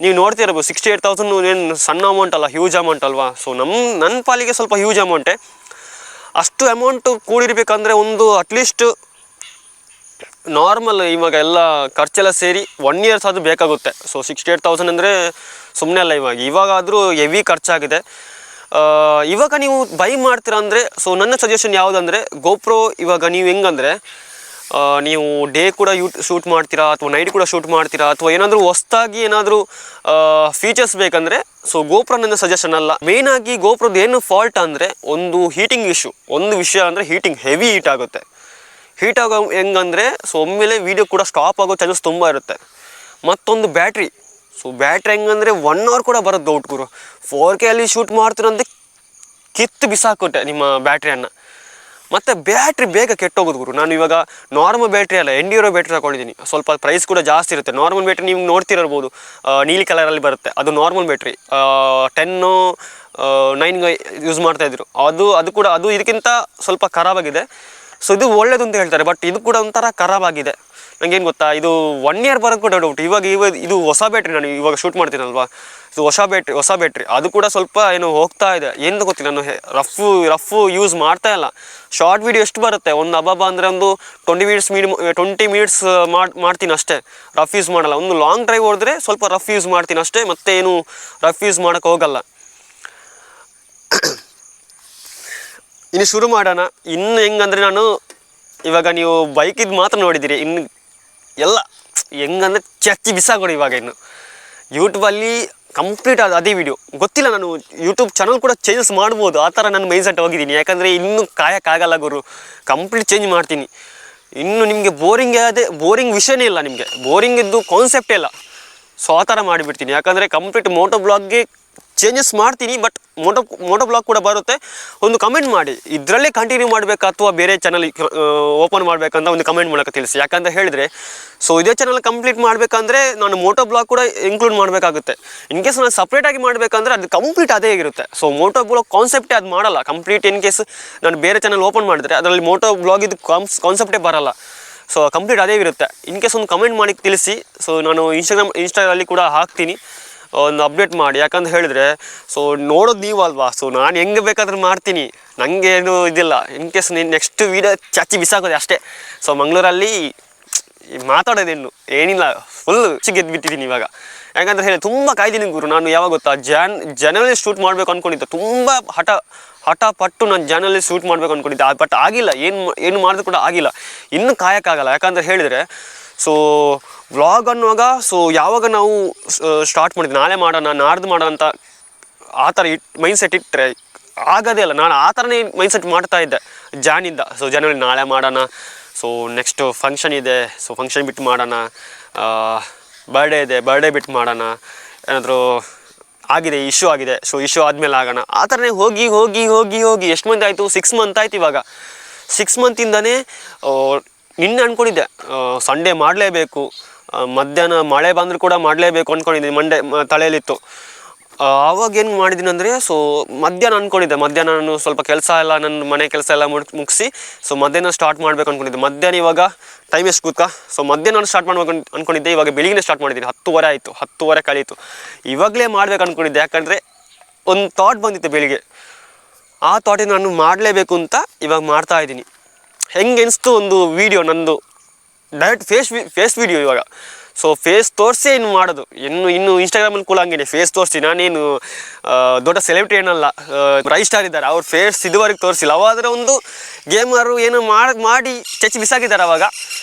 ನೀವು ನೋಡ್ತಿರ್ಬೋದು 68,000 ಏನು ಸಣ್ಣ ಅಮೌಂಟ್ ಅಲ್ಲ, ಹ್ಯೂಜ್ ಅಮೌಂಟ್ ಅಲ್ವಾ. ಸೊ ನನ್ನ ಪಾಲಿಗೆ ಸ್ವಲ್ಪ ಹ್ಯೂಜ್ ಅಮೌಂಟೇ. ಅಷ್ಟು ಅಮೌಂಟು ಕೂಡಿರ್ಬೇಕಂದ್ರೆ ಒಂದು ಅಟ್ಲೀಸ್ಟ್ ನಾರ್ಮಲ್ ಇವಾಗ ಎಲ್ಲ ಖರ್ಚೆಲ್ಲ ಸೇರಿ 1 year ಅದು ಬೇಕಾಗುತ್ತೆ. ಸೊ 68,000 ಅಂದರೆ ಸುಮ್ಮನೆ ಅಲ್ಲ. ಇವಾಗಾದರೂ ಹೆವಿ ಖರ್ಚಾಗಿದೆ. ಇವಾಗ ನೀವು ಬೈ ಮಾಡ್ತೀರಾ ಅಂದರೆ, ಸೊ ನನ್ನ ಸಜೆಷನ್ ಯಾವುದಂದರೆ ಗೋಪ್ರೋ. ಇವಾಗ ನೀವು ಹೆಂಗಂದರೆ ನೀವು ಡೇ ಕೂಡ ಶೂಟ್ ಮಾಡ್ತೀರಾ ಅಥವಾ ನೈಟ್ ಕೂಡ ಶೂಟ್ ಮಾಡ್ತೀರಾ ಅಥವಾ ಏನಾದರೂ ಹೊಸ್ದಾಗಿ ಏನಾದರೂ ಫೀಚರ್ಸ್ ಬೇಕಂದರೆ ಸೊ ಗೋಪ್ರೋ ನನ್ನ ಸಜೆಷನ್ ಅಲ್ಲ. ಮೇಯ್ನಾಗಿ ಗೋಪ್ರೋದು ಏನು ಫಾಲ್ಟ್ ಅಂದರೆ ಒಂದು ಹೀಟಿಂಗ್ ಇಶ್ಯೂ. ಒಂದು ವಿಷಯ ಅಂದರೆ ಹೀಟಿಂಗ್, ಹೆವಿ ಹೀಟ್ ಆಗುತ್ತೆ. ಹೀಟ್ ಆಗೋ ಹೆಂಗಂದರೆ ಸೊ ಒಮ್ಮೆಲೆ ವೀಡಿಯೋ ಕೂಡ ಸ್ಟಾಪ್ ಆಗೋ ಚಾನ್ಸಸ್ ತುಂಬ ಇರುತ್ತೆ. ಮತ್ತೊಂದು ಬ್ಯಾಟ್ರಿ. ಸೊ ಬ್ಯಾಟ್ರಿ ಹೆಂಗಂದರೆ 1 hour ಕೂಡ ಬರೋದು ಡೌಟ್ ಗುರು. 4K ಅಲ್ಲಿ ಶೂಟ್ ಮಾಡ್ತೀರಂದ್ರೆ ಕಿತ್ತು ಬಿಸಾಕೊಟ್ಟೆ ನಿಮ್ಮ ಬ್ಯಾಟ್ರಿಯನ್ನು. ಮತ್ತು ಬ್ಯಾಟ್ರಿ ಬೇಗ ಕೆಟ್ಟೋಗೋದು ಗುರು. ನಾನು ಇವಾಗ ನಾರ್ಮಲ್ ಬ್ಯಾಟ್ರಿ ಅಲ್ಲ, ಎಂಡ್ಯೂರೋ ಬ್ಯಾಟ್ರಿ ತಗೊಂಡಿದ್ದೀನಿ. ಸ್ವಲ್ಪ ಪ್ರೈಸ್ ಕೂಡ ಜಾಸ್ತಿ ಇರುತ್ತೆ. ನಾರ್ಮಲ್ ಬ್ಯಾಟ್ರಿ ನೀವು ನೋಡ್ತಿರ್ಬೋದು, ನೀಲಿ ಕಲರಲ್ಲಿ ಬರುತ್ತೆ, ಅದು ನಾರ್ಮಲ್ ಬ್ಯಾಟ್ರಿ. 10 9 ಯೂಸ್ ಮಾಡ್ತಾಯಿದ್ರು. ಅದು ಕೂಡ ಅದು ಇದಕ್ಕಿಂತ ಸ್ವಲ್ಪ ಖರಾಬಾಗಿದೆ. ಸೊ ಇದು ಒಳ್ಳೇದು ಅಂತ ಹೇಳ್ತಾರೆ, ಬಟ್ ಇದು ಕೂಡ ಒಂಥರ ಖರಾಬಾಗಿದೆ. ನನಗೇನು ಗೊತ್ತಾ, ಇದು 1 year ಬರೋದು ಕೂಡ ಡೌಟ್. ಇವಾಗ ಇದು ಹೊಸ ಬ್ಯಾಟ್ರಿ, ನಾನು ಇವಾಗ ಶೂಟ್ ಮಾಡ್ತೀನಲ್ವಾ, ಇದು ಹೊಸ ಬ್ಯಾಟ್ರಿ ಅದು ಕೂಡ ಸ್ವಲ್ಪ ಏನು ಹೋಗ್ತಾ ಇದೆ, ಏನು ಗೊತ್ತಿಲ್ಲ. ನಾನು ರಫ್ ಯೂಸ್ ಮಾಡ್ತಾ ಇಲ್ಲ. ಶಾರ್ಟ್ ವೀಡಿಯೋ ಎಷ್ಟು ಬರುತ್ತೆ, ಒಂದು ಹಬ್ಬ ಅಂದರೆ ಒಂದು 20 ಮಿನಿಟ್ಸ್ ಮಾಡ್ತೀನಿ ಅಷ್ಟೇ, ರಫ್ ಯೂಸ್ ಮಾಡಲ್ಲ. ಒಂದು ಲಾಂಗ್ ಡ್ರೈವ್ ಹೊಡೆದ್ರೆ ಸ್ವಲ್ಪ ರಫ್ ಯೂಸ್ ಮಾಡ್ತೀನಿ ಅಷ್ಟೇ, ಮತ್ತೆ ಏನು ರಫ್ ಯೂಸ್ ಮಾಡೋಕ್ಕೆ ಹೋಗಲ್ಲ. ಇನ್ನು ಶುರು ಮಾಡೋಣ. ಇನ್ನು ಹೆಂಗಂದರೆ ನಾನು ಇವಾಗ ನೀವು ಬೈಕಿದ್ದು ಮಾತ್ರ ನೋಡಿದ್ದೀರಿ, ಇನ್ನು ಎಲ್ಲ ಹೆಂಗಂದರೆ ಚಚ್ಚಿ ಬಿಸಾಕೊಡಿ. ಇವಾಗ ಇನ್ನು ಯೂಟ್ಯೂಬಲ್ಲಿ ಕಂಪ್ಲೀಟ್ ಅದೇ ವಿಡಿಯೋ. ಗೊತ್ತಿಲ್ಲ, ನಾನು ಯೂಟ್ಯೂಬ್ ಚಾನಲ್ ಕೂಡ ಚೇಂಜಸ್ ಮಾಡ್ಬೋದು, ಆ ಥರ ನಾನು ಮೈಂಡ್ ಸೆಟ್ ಹೋಗಿದ್ದೀನಿ. ಯಾಕಂದರೆ ಇನ್ನೂ ಕಾಯೋಕ್ಕಾಗಲ್ಲ ಗುರು, ಕಂಪ್ಲೀಟ್ ಚೇಂಜ್ ಮಾಡ್ತೀನಿ. ಇನ್ನು ನಿಮಗೆ ಬೋರಿಂಗ್ ವಿಷಯನೇ ಇಲ್ಲ, ನಿಮಗೆ ಬೋರಿಂಗ್ ಇದ್ದು ಕಾನ್ಸೆಪ್ಟೇ ಇಲ್ಲ. ಸೊ ಆ ಥರ ಮಾಡಿಬಿಡ್ತೀನಿ. ಯಾಕಂದರೆ ಕಂಪ್ಲೀಟ್ ಮೋಟೋ ಬ್ಲಾಗ್ಗೆ ಚೇಂಜಸ್ ಮಾಡ್ತೀನಿ, ಬಟ್ ಮೋಟೋ ಬ್ಲಾಗ್ ಕೂಡ ಬರುತ್ತೆ. ಒಂದು ಕಮೆಂಟ್ ಮಾಡಿ, ಇದರಲ್ಲೇ ಕಂಟಿನ್ಯೂ ಮಾಡಬೇಕಾ ಅಥವಾ ಬೇರೆ ಚಾನಲ್ ಓಪನ್ ಮಾಡಬೇಕಂತ ಒಂದು ಕಮೆಂಟ್ ಮೂಲಕ ತಿಳಿಸಿ. ಯಾಕಂತ ಹೇಳಿದರೆ ಸೊ ಇದೇ ಚಾನಲ್ ಕಂಪ್ಲೀಟ್ ಮಾಡಬೇಕಂದ್ರೆ ನಾನು ಮೋಟೋ ಬ್ಲಾಗ್ ಕೂಡ ಇನ್ಕ್ಲೂಡ್ ಮಾಡಬೇಕಾಗುತ್ತೆ. ಇನ್ ಕೇಸ್ ನಾನು ಸಪ್ರೇಟಾಗಿ ಮಾಡಬೇಕಂದ್ರೆ ಅದು ಕಂಪ್ಲೀಟ್ ಅದೇ ಇರುತ್ತೆ. ಸೊ ಮೋಟೋ ಬ್ಲಾಗ್ ಕಾನ್ಸೆಪ್ಟೇ ಅದು ಮಾಡಲ್ಲ ಕಂಪ್ಲೀಟ್. ಇನ್ ಕೇಸ್ ನಾನು ಬೇರೆ ಚಾನಲ್ ಓಪನ್ ಮಾಡಿದ್ರೆ ಅದರಲ್ಲಿ ಮೋಟೋ ಬ್ಲಾಗ್ ಇದು ಕಾನ್ಸೆಪ್ಟೇ ಬರಲ್ಲ. ಸೊ ಕಂಪ್ಲೀಟ್ ಅದೇ ಇರುತ್ತೆ. ಇನ್ ಕೇಸ್ ಒಂದು ಕಮೆಂಟ್ ಮಾಡಿ ತಿಳಿಸಿ. ಸೊ ನಾನು ಇನ್ಸ್ಟಾಗ್ರಾಮಲ್ಲಿ ಕೂಡ ಹಾಕ್ತೀನಿ, ಒಂದು ಅಪ್ಡೇಟ್ ಮಾಡಿ. ಯಾಕಂತ ಹೇಳಿದರೆ ಸೊ ನೋಡೋದು ನೀವು ಅಲ್ವಾ, ಸೊ ನಾನು ಹೆಂಗೆ ಬೇಕಾದ್ರೂ ಮಾಡ್ತೀನಿ, ನನಗೆ ಏನು ಇದಿಲ್ಲ. ಇನ್ ಕೇಸ್ ನೆಕ್ಸ್ಟ್ ವೀಡಿಯೋ ಚಚ್ಚಿ ಬಿಸಾಕೋದೆ ಅಷ್ಟೇ. ಸೊ ಮಂಗಳೂರಲ್ಲಿ ಮಾತಾಡೋದೇನು ಏನಿಲ್ಲ, ಫುಲ್ ಗೆದ್ದುಬಿಟ್ಟಿದ್ದೀನಿ ಇವಾಗ. ಯಾಕಂತ ಹೇಳಿ ತುಂಬ ಕಾಯ್ದೀನಿ ಗುರು. ನಾನು ಯಾವಾಗ ಗೊತ್ತಾ, ಜನರಲ್ಲಿ ಶೂಟ್ ಮಾಡಬೇಕು ಅಂದ್ಕೊಂಡಿದ್ದೆ. ತುಂಬ ಹಠ ಪಟ್ಟು ನಾನು ಜನರಲ್ಲಿ ಶೂಟ್ ಮಾಡಬೇಕು ಅಂದ್ಕೊಂಡಿದ್ದೆ, ಬಟ್ ಆಗಿಲ್ಲ. ಏನು ಮಾಡಿದ್ರು ಕೂಡ ಆಗಿಲ್ಲ. ಇನ್ನೂ ಕಾಯೋಕ್ಕಾಗಲ್ಲ. ಯಾಕಂತ ಹೇಳಿದರೆ ಸೊ ವ್ಲಾಗ್ ಅನ್ನುವಾಗ ಸೊ ಯಾವಾಗ ನಾವು ಸ್ಟಾರ್ಟ್ ಮಾಡಿದ್ವಿ, ನಾಳೆ ಮಾಡೋಣ ನಾಡ್ದು ಮಾಡೋಣ ಅಂತ ಆ ಥರ ಮೈಂಡ್ಸೆಟ್ ಇಟ್ಟರೆ ಆಗೋದೇ ಇಲ್ಲ. ನಾನು ಆ ಥರನೇ ಮೈಂಡ್ಸೆಟ್ ಮಾಡ್ತಾ ಇದ್ದೆ ಜಾನಿಂದ. ಸೊ ಜನವರಿ ನಾಳೆ ಮಾಡೋಣ, ಸೊ ನೆಕ್ಸ್ಟು ಫಂಕ್ಷನ್ ಇದೆ, ಸೊ ಫಂಕ್ಷನ್ ಬಿಟ್ಟು ಮಾಡೋಣ, ಬರ್ಡೇ ಇದೆ, ಬರ್ಡೇ ಬಿಟ್ಟು ಮಾಡೋಣ, ಏನಾದರೂ ಆಗಿದೆ ಇಶ್ಯೂ ಆಗಿದೆ, ಸೊ ಇಶ್ಯೂ ಆದಮೇಲೆ ಆಗೋಣ. ಆ ಥರನೇ ಹೋಗಿ ಹೋಗಿ ಹೋಗಿ ಹೋಗಿ ಎಷ್ಟು ಮಂತ್ ಆಯಿತು, 6 month ಆಯ್ತು. ಇವಾಗ 6 monthದಿಂದನೇ ನಿನ್ನೆ ಅಂದ್ಕೊಂಡಿದ್ದೆ ಸಂಡೇ ಮಾಡಲೇಬೇಕು, ಮಧ್ಯಾಹ್ನ ಮಳೆ ಬಂದರೂ ಕೂಡ ಮಾಡಲೇಬೇಕು ಅಂದ್ಕೊಂಡಿದ್ದೀನಿ. ಮಂಡೇ ತಲೆಯಲ್ಲಿತ್ತು. ಆವಾಗ ಏನು ಮಾಡಿದ್ದೀನಿ ಅಂದರೆ ಸೊ ಮಧ್ಯಾಹ್ನ ಅಂದ್ಕೊಂಡಿದ್ದೆ. ಮಧ್ಯಾಹ್ನ ನಾನು ಸ್ವಲ್ಪ ಕೆಲಸ ಎಲ್ಲ, ನನ್ನ ಮನೆ ಕೆಲಸ ಎಲ್ಲ ಮುಗಿಸಿ ಸೊ ಮಧ್ಯಾಹ್ನ ಸ್ಟಾರ್ಟ್ ಮಾಡಬೇಕು ಅಂದ್ಕೊಂಡಿದ್ದೆ. ಮಧ್ಯಾಹ್ನ ಇವಾಗ ಟೈಮ್ ಎಷ್ಟು ಗೊತ್ತಾ, ಸೊ ಮಧ್ಯಾಹ್ನ ನಾನು ಸ್ಟಾರ್ಟ್ ಮಾಡ್ಬೇಕು ಅಂದ್ಕೊಂಡಿದ್ದೆ. ಇವಾಗ ಬೆಳಿಗ್ಗೆ ಸ್ಟಾರ್ಟ್ ಮಾಡಿದ್ದೀನಿ. 10:15 ಆಯಿತು, 10:15 ಕಳೀತು. ಇವಾಗಲೇ ಮಾಡ್ಬೇಕು ಅಂದ್ಕೊಂಡಿದ್ದೆ. ಯಾಕಂದರೆ ಒಂದು ಥಾಟ್ ಬಂದಿತ್ತು ಬೆಳಿಗ್ಗೆ, ಆ ಥಾಟಿಂದ ನಾನು ಮಾಡಲೇಬೇಕು ಅಂತ ಇವಾಗ ಮಾಡ್ತಾಯಿದ್ದೀನಿ. ಹೆಂಗೆ ಅನಿಸ್ತು ಒಂದು ವೀಡಿಯೋ ನಂದು ಡೈರೆಕ್ಟ್ ಫೇಸ್ ವೀಡಿಯೋ ಇವಾಗ. ಸೊ ಫೇಸ್ ತೋರಿಸಿ ಇನ್ನು ಮಾಡೋದು. ಇನ್ನು ಇನ್ಸ್ಟಾಗ್ರಾಮಲ್ಲಿ ಕೂಡ ಹಂಗೇನೆ ಫೇಸ್ ತೋರಿಸಿ. ನಾನೇನು ದೊಡ್ಡ ಸೆಲೆಬ್ರಿಟಿ ಏನಲ್ಲ, ರೈ ಸ್ಟಾರ್ ಇದ್ದಾರೆ, ಅವ್ರ ಫೇಸ್ ಇದುವರೆಗೆ ತೋರಿಸಿಲ್ಲ. ಅವಾದರೆ ಒಂದು ಗೇಮರು ಏನೋ ಮಾಡಿ ಚಚ್ಚಿ ಬಿಸಾಕಿದ್ದಾರೆ. ಅವಾಗ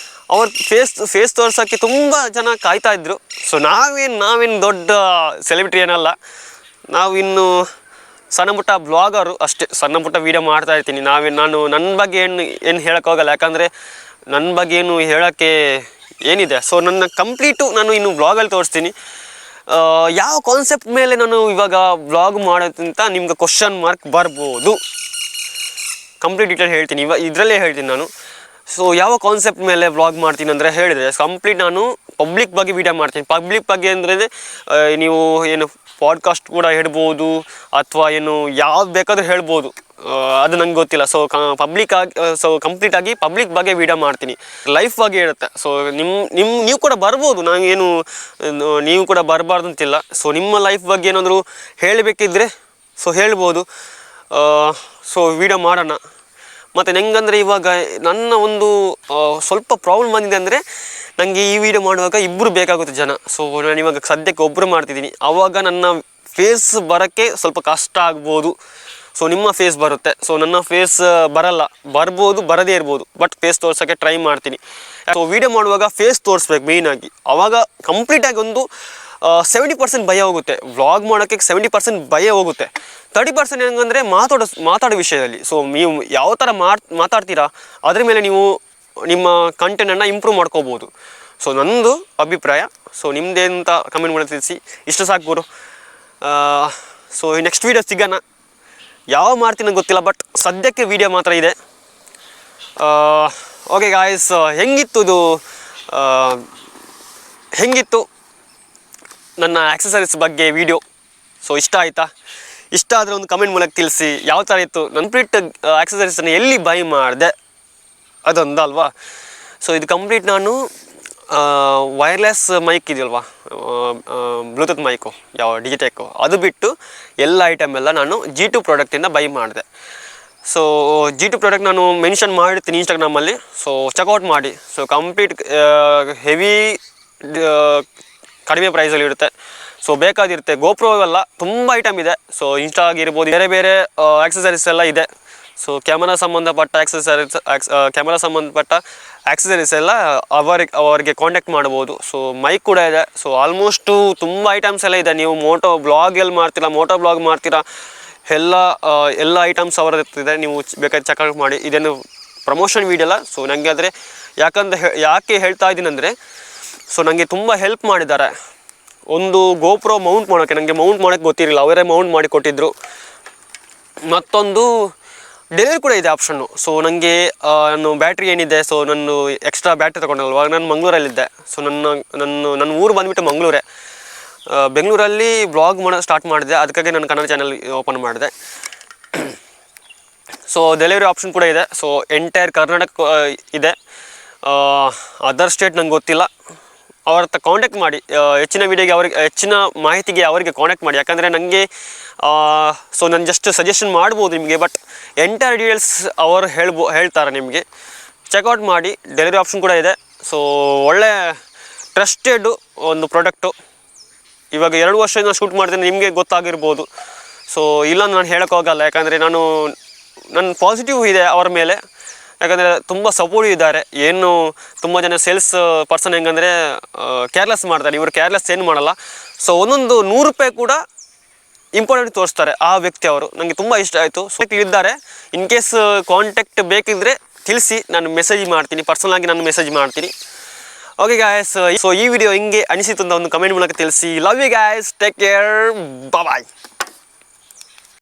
ಅವ್ರ ಫೇಸ್ ತೋರ್ಸೋಕ್ಕೆ ತುಂಬ ಜನ ಕಾಯ್ತಾ ಇದ್ರು. ಸೊ ನಾವೇನು ದೊಡ್ಡ ಸೆಲೆಬ್ರಿಟಿ ಏನಲ್ಲ, ನಾವು ಇನ್ನು ಸಣ್ಣ ಪುಟ್ಟ ಬ್ಲಾಗರು ಅಷ್ಟೇ, ಸಣ್ಣ ಪುಟ್ಟ ವೀಡಿಯೋ ಮಾಡ್ತಾ ಇರ್ತೀನಿ. ನಾನು ನನ್ನ ಬಗ್ಗೆ ಏನು ಹೇಳೋಕ್ಕಾಗಲ್ಲ, ಯಾಕಂದರೆ ನನ್ನ ಬಗ್ಗೆ ಏನು ಹೇಳೋಕ್ಕೆ ಏನಿದೆ. ಸೊ ನನ್ನ ಕಂಪ್ಲೀಟು ನಾನು ಇನ್ನು ಬ್ಲಾಗಲ್ಲಿ ತೋರಿಸ್ತೀನಿ. ಯಾವ ಕಾನ್ಸೆಪ್ಟ್ ಮೇಲೆ ನಾನು ಇವಾಗ ಬ್ಲಾಗ್ ಮಾಡೋದಂತ ನಿಮ್ಗೆ ಕ್ವಶನ್ ಮಾರ್ಕ್ ಬರ್ಬೋದು. ಕಂಪ್ಲೀಟ್ ಡೀಟೇಲ್ ಹೇಳ್ತೀನಿ, ಇದರಲ್ಲೇ ಹೇಳ್ತೀನಿ ನಾನು. ಸೊ ಯಾವ ಕಾನ್ಸೆಪ್ಟ್ ಮೇಲೆ ವ್ಲಾಗ್ ಮಾಡ್ತೀನಿ ಅಂದರೆ ಹೇಳಿದರೆ ಕಂಪ್ಲೀಟ್ ನಾನು ಪಬ್ಲಿಕ್ ಬಗ್ಗೆ ವೀಡಿಯೋ ಮಾಡ್ತೀನಿ. ಪಬ್ಲಿಕ್ ಬಗ್ಗೆ ಅಂದರೆ ನೀವು ಏನು ಪಾಡ್ಕಾಸ್ಟ್ ಕೂಡ ಹೇಳ್ಬೋದು, ಅಥವಾ ಏನು ಯಾವ್ದು ಬೇಕಾದರೂ ಹೇಳ್ಬೋದು, ಅದು ನಂಗೆ ಗೊತ್ತಿಲ್ಲ. ಸೊ ಕಂಪ್ಲೀಟಾಗಿ ಪಬ್ಲಿಕ್ ಬಗ್ಗೆ ವೀಡಿಯೋ ಮಾಡ್ತೀನಿ. ಲೈಫ್ ಬಗ್ಗೆ ಇರುತ್ತೆ. ಸೊ ನೀವು ಕೂಡ ಬರ್ಬೋದು, ನೀವು ಕೂಡ ಬರಬಾರ್ದು ಅಂತಿಲ್ಲ. ಸೊ ನಿಮ್ಮ ಲೈಫ್ ಬಗ್ಗೆ ಏನಾದರೂ ಹೇಳಬೇಕಿದ್ರೆ ಸೊ ಹೇಳ್ಬೋದು. ಸೊ ವೀಡಿಯೋ ಮಾಡೋಣ. ಮತ್ತು ಹೆಂಗಂದರೆ ಇವಾಗ ನನ್ನ ಒಂದು ಸ್ವಲ್ಪ ಪ್ರಾಬ್ಲಮ್ ಬಂದಿದೆ ಅಂದರೆ, ನನಗೆ ಈ ವಿಡಿಯೋ ಮಾಡುವಾಗ ಇಬ್ಬರು ಬೇಕಾಗುತ್ತೆ ಜನ. ಸೊ ನಾನು ಇವಾಗ ಸದ್ಯಕ್ಕೆ ಒಬ್ಬರು ಮಾಡ್ತಿದ್ದೀನಿ. ಆವಾಗ ನನ್ನ ಫೇಸ್ ಬರೋಕ್ಕೆ ಸ್ವಲ್ಪ ಕಷ್ಟ ಆಗ್ಬೋದು. ಸೊ ನಿಮ್ಮ ಫೇಸ್ ಬರುತ್ತೆ, ಸೊ ನನ್ನ ಫೇಸ್ ಬರ್ಬೋದು, ಬರದೇ ಇರ್ಬೋದು, ಬಟ್ ಫೇಸ್ ತೋರ್ಸೋಕ್ಕೆ ಟ್ರೈ ಮಾಡ್ತೀನಿ. ಸೊ ವೀಡಿಯೋ ಮಾಡುವಾಗ ಫೇಸ್ ತೋರಿಸ್ಬೇಕು ಮೇಯ್ನಾಗಿ. ಆವಾಗ ಕಂಪ್ಲೀಟಾಗಿ ಒಂದು 70% ಭಯ ಹೋಗುತ್ತೆ. ವ್ಲಾಗ್ ಮಾಡೋಕ್ಕೆ 70% ಭಯ ಹೋಗುತ್ತೆ. 30% ಹೆಂಗಂದರೆ ಮಾತಾಡೋ ವಿಷಯದಲ್ಲಿ. ಸೊ ನೀವು ಯಾವ ಥರ ಮಾತಾಡ್ತೀರಾ ಅದ್ರ ಮೇಲೆ ನೀವು ನಿಮ್ಮ ಕಂಟೆಂಟನ್ನು ಇಂಪ್ರೂವ್ ಮಾಡ್ಕೋಬೋದು. ಸೊ ನನ್ನದು ಅಭಿಪ್ರಾಯ. ಸೊ ನಿಮ್ಮದೇಂತ ಕಮೆಂಟ್ ಮಾಡಿ ತಿಳಿಸಿ. ಇಷ್ಟು ಸಾಕು ಗುರು. ಸೊ ನೆಕ್ಸ್ಟ್ ವೀಡಿಯೋ ಸಿಗೋಣ. ಯಾವ ಮಾಡ್ತೀನಿ ಗೊತ್ತಿಲ್ಲ, ಬಟ್ ಸದ್ಯಕ್ಕೆ ವೀಡಿಯೋ ಮಾತ್ರ ಇದೆ. ಓಕೆ ಗಾಯ್ಸ್, ಹೆಂಗಿತ್ತು ನನ್ನ ಆಕ್ಸೆಸರೀಸ್ ಬಗ್ಗೆ ವೀಡಿಯೋ? ಸೊ ಇಷ್ಟ ಆಯಿತಾ? ಇಷ್ಟ ಆದರೆ ಒಂದು ಕಮೆಂಟ್ ಮೂಲಕ ತಿಳಿಸಿ. ಯಾವ ಥರ ಇತ್ತು ಕಂಪ್ಲೀಟ್ ಆಕ್ಸೆಸರೀಸನ್ನು ಎಲ್ಲಿ ಬೈ ಮಾಡಿದೆ ಅದೊಂದು ಅಲ್ವಾ. ಸೊ ಇದು ಕಂಪ್ಲೀಟ್ ನಾನು ವೈರ್ಲೆಸ್ ಮೈಕ್ ಇದೆಯಲ್ವಾ, ಬ್ಲೂಟೂತ್ ಮೈಕು, ಯಾವ ಡಿಜಿಟೆಕ್ಕು, ಅದು ಬಿಟ್ಟು ಎಲ್ಲ ಐಟಮ್ ಎಲ್ಲ ನಾನು G2 ಪ್ರಾಡಕ್ಟಿಂದ ಬೈ ಮಾಡಿದೆ. ಸೊ G2 ಪ್ರಾಡಕ್ಟ್ ನಾನು ಮೆನ್ಷನ್ ಮಾಡಿರ್ತೀನಿ ಇನ್ಸ್ಟಾಗ್ರಾಮಲ್ಲಿ. ಸೊ ಚೆಕ್ಔಟ್ ಮಾಡಿ. ಸೊ ಕಂಪ್ಲೀಟ್ ಹೆವಿ ಕಡಿಮೆ ಪ್ರೈಸಲ್ಲಿ ಇರುತ್ತೆ. ಸೊ ಬೇಕಾದಿರುತ್ತೆ. ಗೋಪ್ರೋ ಎಲ್ಲ ತುಂಬ ಐಟಮ್ ಇದೆ. ಸೊ ಇನ್ಸ್ಟಾ ಆಗಿರ್ಬೋದು, ಬೇರೆ ಆಕ್ಸೆಸರೀಸ್ ಎಲ್ಲ ಇದೆ. ಸೊ ಕ್ಯಾಮರಾ ಸಂಬಂಧಪಟ್ಟ ಆಕ್ಸೆಸರೀಸ್ ಎಲ್ಲ ಅವರಿಗೆ ಕಾಂಟ್ಯಾಕ್ಟ್ ಮಾಡ್ಬೋದು. ಸೊ ಮೈಕ್ ಕೂಡ ಇದೆ. ಸೊ ಆಲ್ಮೋಸ್ಟು ತುಂಬ ಐಟಮ್ಸ್ ಎಲ್ಲ ಇದೆ. ನೀವು ಮೋಟೋ ಬ್ಲಾಗ್ ಮಾಡ್ತೀರಾ ಎಲ್ಲ ಐಟಮ್ಸ್ ಅವರದಿದೆ. ನೀವು ಬೇಕಾದ್ರೆ ಚೆಕ್ಔಟ್ ಮಾಡಿ. ಇದೇನು ಪ್ರಮೋಷನ್ ವೀಡಿಯೋ ಅಲ್ಲ. ಸೊ ನನಗೆ ಆದರೆ ಯಾಕೆ ಹೇಳ್ತಾ ಇದ್ದೀನಿ ಅಂದರೆ, ಸೊ ನನಗೆ ತುಂಬ ಹೆಲ್ಪ್ ಮಾಡಿದ್ದಾರೆ. ಒಂದು ಗೋಪ್ರೋ ಮೌಂಟ್ ಮಾಡೋಕ್ಕೆ ನನಗೆ ಮೌಂಟ್ ಮಾಡೋಕ್ಕೆ ಗೊತ್ತಿರಲಿಲ್ಲ, ಅವರೇ ಮೌಂಟ್ ಮಾಡಿ ಕೊಟ್ಟಿದ್ದರು. ಮತ್ತೊಂದು ಡೆಲಿವರಿ ಕೂಡ ಇದೆ ಆಪ್ಷನ್ನು. ಸೊ ನನಗೆ ನಾನು ಬ್ಯಾಟ್ರಿ ಏನಿದೆ, ಸೊ ನಾನು ಎಕ್ಸ್ಟ್ರಾ ಬ್ಯಾಟ್ರಿ ತೊಗೊಂಡಲ್ವ, ನಾನು ಮಂಗಳೂರಲ್ಲಿದ್ದೆ. ಸೊ ನನ್ನ ಊರು ಬಂದುಬಿಟ್ಟು ಮಂಗಳೂರೇ. ಬೆಂಗಳೂರಲ್ಲಿ ಬ್ಲಾಗ್ ಸ್ಟಾರ್ಟ್ ಮಾಡಿದೆ, ಅದಕ್ಕಾಗಿ ನನ್ನ ಕನ್ನಡ ಚಾನಲ್ ಓಪನ್ ಮಾಡಿದೆ. ಸೊ ಡೆಲಿವರಿ ಆಪ್ಷನ್ ಕೂಡ ಇದೆ. ಸೊ ಎಂಟೈರ್ ಕರ್ನಾಟಕ ಇದೆ. ಅದರ್ ಸ್ಟೇಟ್ ನಂಗೆ ಗೊತ್ತಿಲ್ಲ. ಅವ್ರ ಹತ್ರ ಕಾಂಟ್ಯಾಕ್ಟ್ ಮಾಡಿ. ಹೆಚ್ಚಿನ ಮಾಹಿತಿಗೆ ಅವರಿಗೆ ಕಾಂಟ್ಯಾಕ್ಟ್ ಮಾಡಿ. ಯಾಕಂದರೆ ನನಗೆ ಸೊ ನಾನು ಜಸ್ಟ್ ಸಜೆಷನ್ ಮಾಡ್ಬೋದು ನಿಮಗೆ, ಬಟ್ ಎಂಟೈರ್ ಡೀಟೇಲ್ಸ್ ಅವರು ಹೇಳ್ತಾರೆ ನಿಮಗೆ. ಚೆಕ್ಔಟ್ ಮಾಡಿ. ಡೆಲಿವರಿ ಆಪ್ಷನ್ ಕೂಡ ಇದೆ. ಸೊ ಒಳ್ಳೆ ಟ್ರಸ್ಟೆಡ್ ಒಂದು ಪ್ರಾಡಕ್ಟು. ಇವಾಗ 2 ವರ್ಷದಿಂದ ಶೂಟ್ ಮಾಡ್ತೀನಿ, ನಿಮಗೆ ಗೊತ್ತಾಗಿರ್ಬೋದು. ಸೊ ಇಲ್ಲ ನಾನು ಹೇಳೋಕ್ಕಾಗಲ್ಲ, ಯಾಕಂದರೆ ನನ್ನ ಪಾಸಿಟಿವ್ ಇದೆ ಅವರ ಮೇಲೆ. ಯಾಕಂದರೆ ತುಂಬ ಸಪೋರ್ಟಿವ್ ಇದ್ದಾರೆ. ಏನು ತುಂಬ ಜನ ಸೇಲ್ಸ್ ಪರ್ಸನ್ ಹೆಂಗಂದರೆ ಕೇರ್ಲೆಸ್ ಮಾಡ್ತಾರೆ. ಇವರು ಕೇರ್ಲೆಸ್ ಏನು ಮಾಡಲ್ಲ. ಸೊ ಒಂದೊಂದು 100 ರೂಪಾಯಿ ಕೂಡ ಇಂಪಾರ್ಟೆಂಟ್ ತೋರಿಸ್ತಾರೆ ಆ ವ್ಯಕ್ತಿ ಅವರು. ನನಗೆ ತುಂಬ ಇಷ್ಟ ಆಯಿತು. ಸೊ ಇದ್ದಾರೆ. ಇನ್ ಕೇಸ್ ಕಾಂಟ್ಯಾಕ್ಟ್ ಬೇಕಿದ್ದರೆ ತಿಳಿಸಿ, ನಾನು ಮೆಸೇಜ್ ಮಾಡ್ತೀನಿ, ಪರ್ಸನಲಾಗಿ ನಾನು ಮೆಸೇಜ್ ಮಾಡ್ತೀನಿ. ಓಕೆ ಗಾಯ್ಸ್, ಸೊ ಈ ವಿಡಿಯೋ ಹಿಂಗೆ ಅನಿಸಿತು ಅಂತ ಒಂದು ಕಮೆಂಟ್ ಮೂಲಕ ತಿಳಿಸಿ. Love you guys, take care, bye.